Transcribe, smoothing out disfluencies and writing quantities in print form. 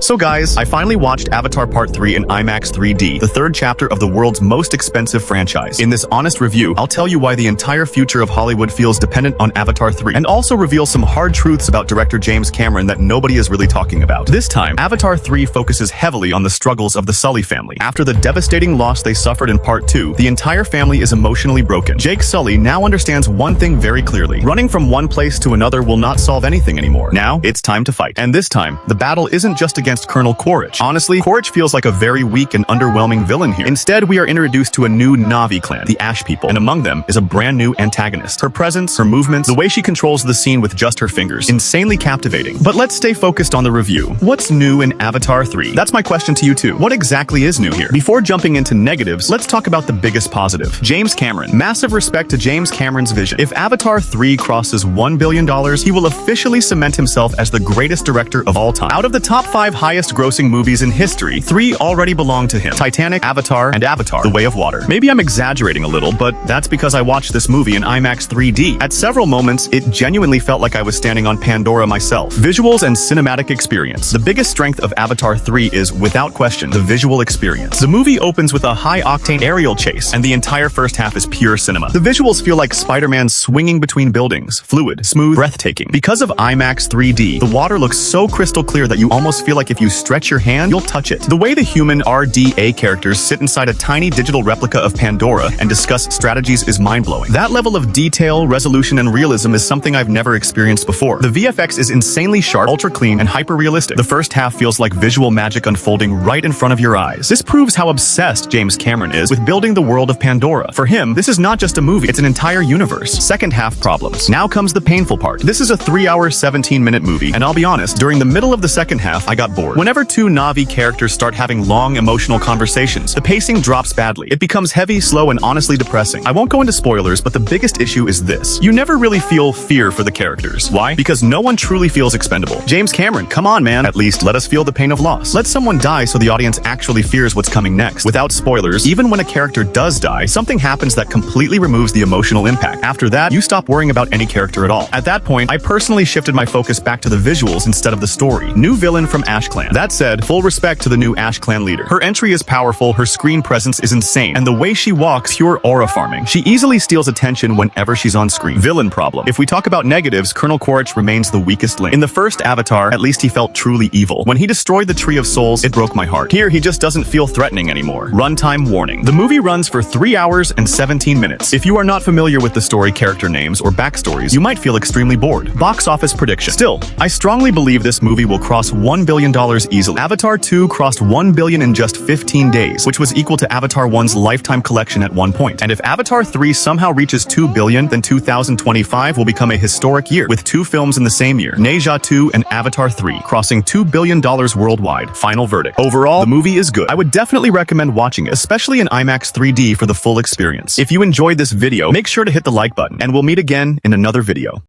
So guys, I finally watched Avatar Part 3 in IMAX 3D, the third chapter of the world's most expensive franchise. In this honest review, I'll tell you why the entire future of Hollywood feels dependent on Avatar 3, and also reveal some hard truths about director James Cameron that nobody is really talking about. This time, Avatar 3 focuses heavily on the struggles of the Sully family. After the devastating loss they suffered in Part 2, the entire family is emotionally broken. Jake Sully now understands one thing very clearly. Running from one place to another will not solve anything anymore. Now, it's time to fight. And this time, the battle isn't just against Colonel Quaritch. Honestly, Quaritch feels like a very weak and underwhelming villain here. Instead, we are introduced to a new Na'vi clan, the Ash people, and among them is a brand new antagonist. Her presence, her movements, the way she controls the scene with just her fingers, insanely captivating. But let's stay focused on the review. What's new in Avatar 3? That's my question to you too. What exactly is new here? Before jumping into negatives, let's talk about the biggest positive. James Cameron. Massive respect to James Cameron's vision. If Avatar 3 crosses $1 billion, he will officially cement himself as the greatest director of all time. Out of the top 5 highest grossing movies in history, 3 already belong to him: Titanic, Avatar, and Avatar: The Way of Water. Maybe I'm exaggerating a little, but that's because I watched this movie in IMAX 3D. At several moments, it genuinely felt like I was standing on Pandora myself. Visuals and cinematic experience. The biggest strength of Avatar 3 is, without question, the visual experience. The movie opens with a high-octane aerial chase, and the entire first half is pure cinema. The visuals feel like Spider-Man swinging between buildings, fluid, smooth, breathtaking. Because of IMAX 3D, the water looks so crystal clear that you almost feel like if you stretch your hand, you'll touch it. The way the human RDA characters sit inside a tiny digital replica of Pandora and discuss strategies is mind-blowing. That level of detail, resolution, and realism is something I've never experienced before. The VFX is insanely sharp, ultra-clean, and hyper-realistic. The first half feels like visual magic unfolding right in front of your eyes. This proves how obsessed James Cameron is with building the world of Pandora. For him, this is not just a movie, it's an entire universe. Second half problems. Now comes the painful part. This is a 3-hour, 17-minute movie, and I'll be honest, during the middle of the second half, I got bored. Whenever two Na'vi characters start having long, emotional conversations, the pacing drops badly. It becomes heavy, slow, and honestly depressing. I won't go into spoilers, but the biggest issue is this. You never really feel fear for the characters. Why? Because no one truly feels expendable. James Cameron, come on, man. At least let us feel the pain of loss. Let someone die so the audience actually fears what's coming next. Without spoilers, even when a character does die, something happens that completely removes the emotional impact. After that, you stop worrying about any character at all. At that point, I personally shifted my focus back to the visuals instead of the story. New villain from Ash Clan. That said, full respect to the new Ash Clan leader. Her entry is powerful, her screen presence is insane, and the way she walks, pure aura farming. She easily steals attention whenever she's on screen. Villain problem. If we talk about negatives, Colonel Quaritch remains the weakest link. In the first Avatar, at least he felt truly evil. When he destroyed the Tree of Souls, it broke my heart. Here, he just doesn't feel threatening anymore. Runtime warning. The movie runs for 3 hours and 17 minutes. If you are not familiar with the story, character names, or backstories, you might feel extremely bored. Box office prediction. Still, I strongly believe this movie will cross $1 billion easily. Avatar 2 crossed $1 billion in just 15 days, which was equal to Avatar 1's lifetime collection at one point. And if Avatar 3 somehow reaches $2 billion, then 2025 will become a historic year, with 2 films in the same year, Neja 2 and Avatar 3, crossing $2 billion worldwide. Final verdict. Overall, the movie is good. I would definitely recommend watching it, especially in IMAX 3D for the full experience. If you enjoyed this video, make sure to hit the like button, and we'll meet again in another video.